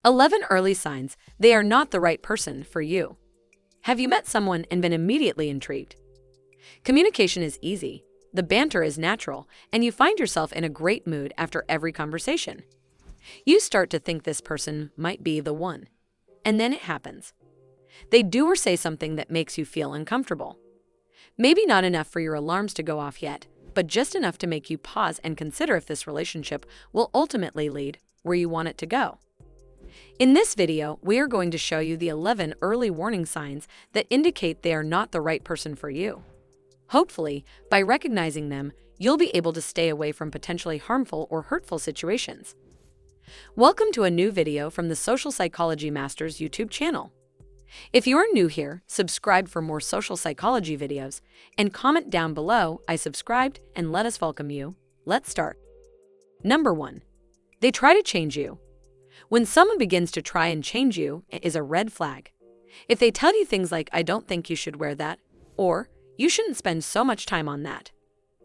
11 early signs they are not the right person for you. Have you met someone and been immediately intrigued? Communication is easy, the banter is natural, and you find yourself in a great mood after every conversation. You start to think this person might be the one. And then it happens. They do or say something that makes you feel uncomfortable. Maybe not enough for your alarms to go off yet, but just enough to make you pause and consider if this relationship will ultimately lead where you want it to go. In this video, we are going to show you the 11 early warning signs that indicate they are not the right person for you. Hopefully, by recognizing them, you'll be able to stay away from potentially harmful or hurtful situations. Welcome to a new video from the Social Psychology Masters YouTube channel. If you're new here, subscribe for more social psychology videos and comment down below, "I subscribed," and let us welcome you. Let's start. Number 1. They try to change you. When someone begins to try and change you, it is a red flag. If they tell you things like, "I don't think you should wear that," or "You shouldn't spend so much time on that,"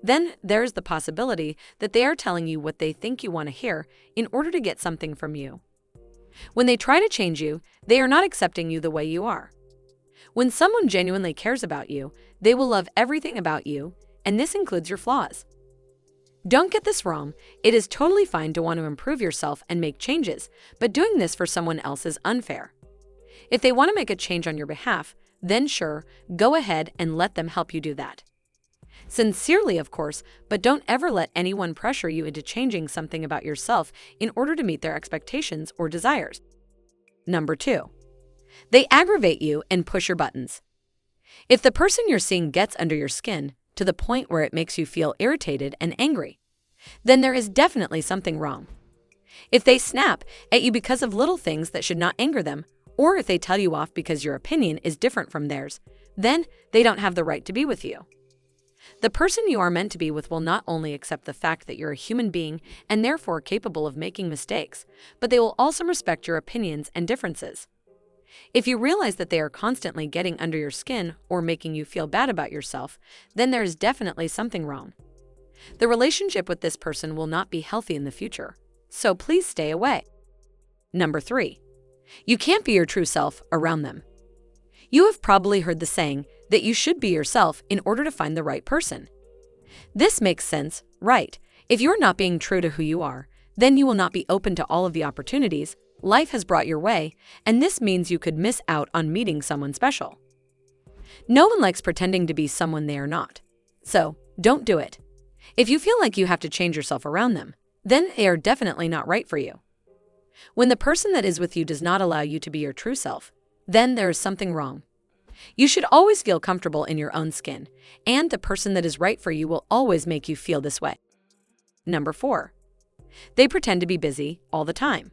then there's the possibility that they are telling you what they think you want to hear in order to get something from you. When they try to change you, they are not accepting you the way you are. When someone genuinely cares about you, they will love everything about you, and this includes your flaws. Don't get this wrong, it is totally fine to want to improve yourself and make changes, but doing this for someone else is unfair. If they want to make a change on your behalf, then sure, go ahead and let them help you do that. Sincerely, of course, but don't ever let anyone pressure you into changing something about yourself in order to meet their expectations or desires. Number 2. They aggravate you and push your buttons. If the person you're seeing gets under your skin to the point where it makes you feel irritated and angry, then there is definitely something wrong. If they snap at you because of little things that should not anger them, or if they tell you off because your opinion is different from theirs, then they don't have the right to be with you. The person you are meant to be with will not only accept the fact that you're a human being and therefore capable of making mistakes, but they will also respect your opinions and differences. If you realize that they are constantly getting under your skin or making you feel bad about yourself, then there is definitely something wrong. The relationship with this person will not be healthy in the future, so please stay away. Number 3. You can't be your true self around them. You have probably heard the saying that you should be yourself in order to find the right person. This makes sense, right? If you're not being true to who you are, then you will not be open to all of the opportunities life has brought your way, and this means you could miss out on meeting someone special. No one likes pretending to be someone they are not, so don't do it. If you feel like you have to change yourself around them, then they are definitely not right for you. When the person that is with you does not allow you to be your true self, then there is something wrong. You should always feel comfortable in your own skin, and the person that is right for you will always make you feel this way. Number 4. They pretend to be busy all the time.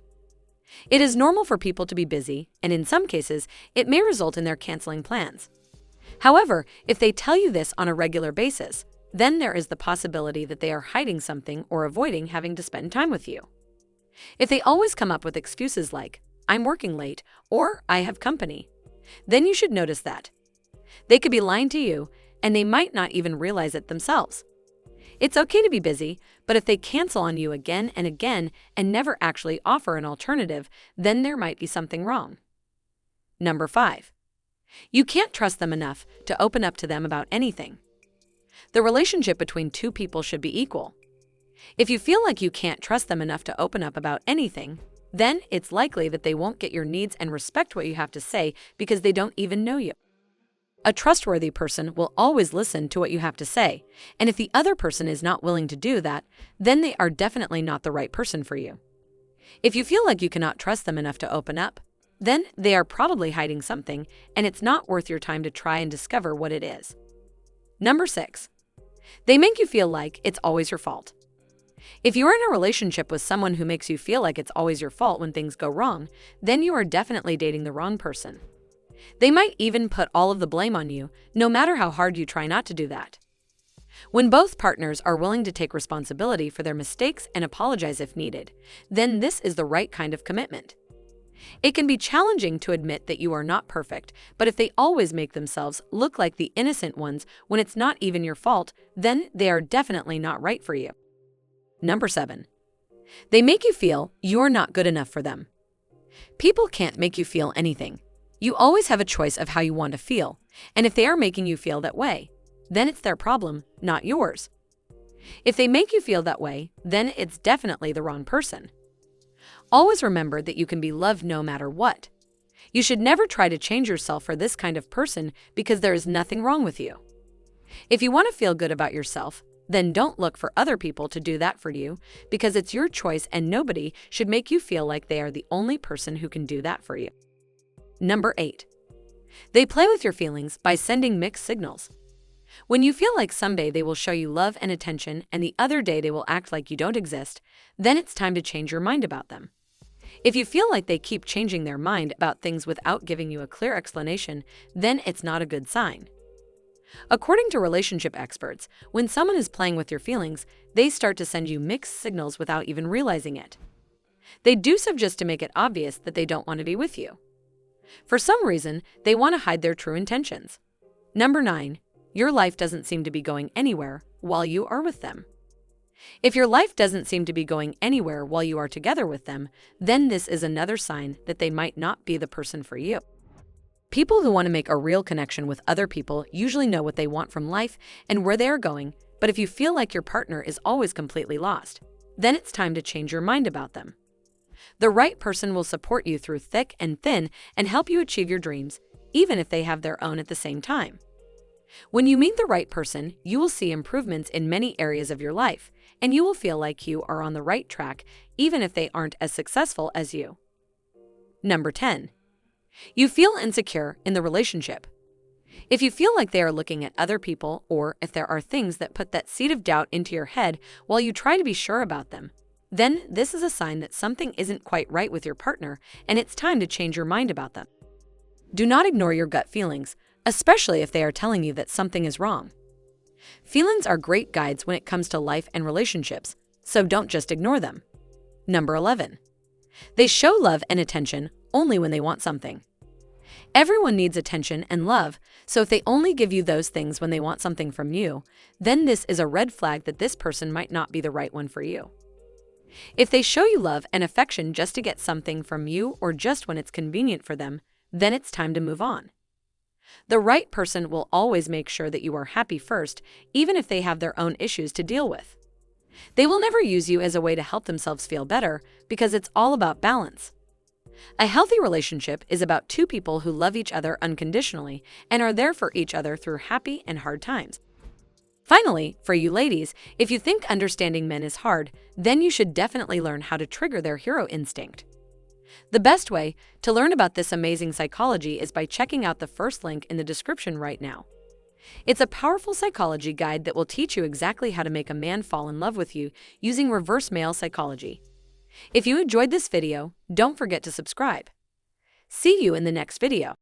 It is normal for people to be busy, and in some cases, it may result in their canceling plans. However, if they tell you this on a regular basis, then there is the possibility that they are hiding something or avoiding having to spend time with you. If they always come up with excuses like, "I'm working late," or "I have company," then you should notice that. They could be lying to you, and they might not even realize it themselves. It's okay to be busy, but if they cancel on you again and again and never actually offer an alternative, then there might be something wrong. Number 5. You can't trust them enough to open up to them about anything. The relationship between two people should be equal. If you feel like you can't trust them enough to open up about anything, then it's likely that they won't get your needs and respect what you have to say because they don't even know you. A trustworthy person will always listen to what you have to say, and if the other person is not willing to do that, then they are definitely not the right person for you. If you feel like you cannot trust them enough to open up, then they are probably hiding something, and it's not worth your time to try and discover what it is. Number 6. They make you feel like it's always your fault. If you are in a relationship with someone who makes you feel like it's always your fault when things go wrong, then you are definitely dating the wrong person. They might even put all of the blame on you, no matter how hard you try not to do that. When both partners are willing to take responsibility for their mistakes and apologize if needed, then this is the right kind of commitment. It can be challenging to admit that you are not perfect, but if they always make themselves look like the innocent ones when it's not even your fault, then they are definitely not right for you. Number 7. They make you feel you're not good enough for them. People can't make you feel anything. You always have a choice of how you want to feel, and if they are making you feel that way, then it's their problem, not yours. If they make you feel that way, then it's definitely the wrong person. Always remember that you can be loved no matter what. You should never try to change yourself for this kind of person because there is nothing wrong with you. If you want to feel good about yourself, then don't look for other people to do that for you because it's your choice and nobody should make you feel like they are the only person who can do that for you. Number 8. They play with your feelings by sending mixed signals. When you feel like someday they will show you love and attention and the other day they will act like you don't exist, then it's time to change your mind about them. If you feel like they keep changing their mind about things without giving you a clear explanation, then it's not a good sign. According to relationship experts, when someone is playing with your feelings, they start to send you mixed signals without even realizing it. They do so just to make it obvious that they don't want to be with you. For some reason, they want to hide their true intentions. Number 9. Your life doesn't seem to be going anywhere while you are with them. If your life doesn't seem to be going anywhere while you are together with them, then this is another sign that they might not be the person for you. People who want to make a real connection with other people usually know what they want from life and where they are going, but if you feel like your partner is always completely lost, then it's time to change your mind about them. The right person will support you through thick and thin and help you achieve your dreams, even if they have their own at the same time. When you meet the right person, you will see improvements in many areas of your life, and you will feel like you are on the right track, even if they aren't as successful as you. Number 10. You feel insecure in the relationship. If you feel like they are looking at other people, or if there are things that put that seed of doubt into your head while you try to be sure about them, then this is a sign that something isn't quite right with your partner, and it's time to change your mind about them. Do not ignore your gut feelings, especially if they are telling you that something is wrong. Feelings are great guides when it comes to life and relationships, so don't just ignore them. Number 11. They show love and attention only when they want something. Everyone needs attention and love, so if they only give you those things when they want something from you, then this is a red flag that this person might not be the right one for you. If they show you love and affection just to get something from you or just when it's convenient for them, then it's time to move on. The right person will always make sure that you are happy first, even if they have their own issues to deal with. They will never use you as a way to help themselves feel better because it's all about balance. A healthy relationship is about two people who love each other unconditionally and are there for each other through happy and hard times. Finally, for you ladies, if you think understanding men is hard, then you should definitely learn how to trigger their hero instinct. The best way to learn about this amazing psychology is by checking out the first link in the description right now. It's a powerful psychology guide that will teach you exactly how to make a man fall in love with you using reverse male psychology. If you enjoyed this video, don't forget to subscribe. See you in the next video.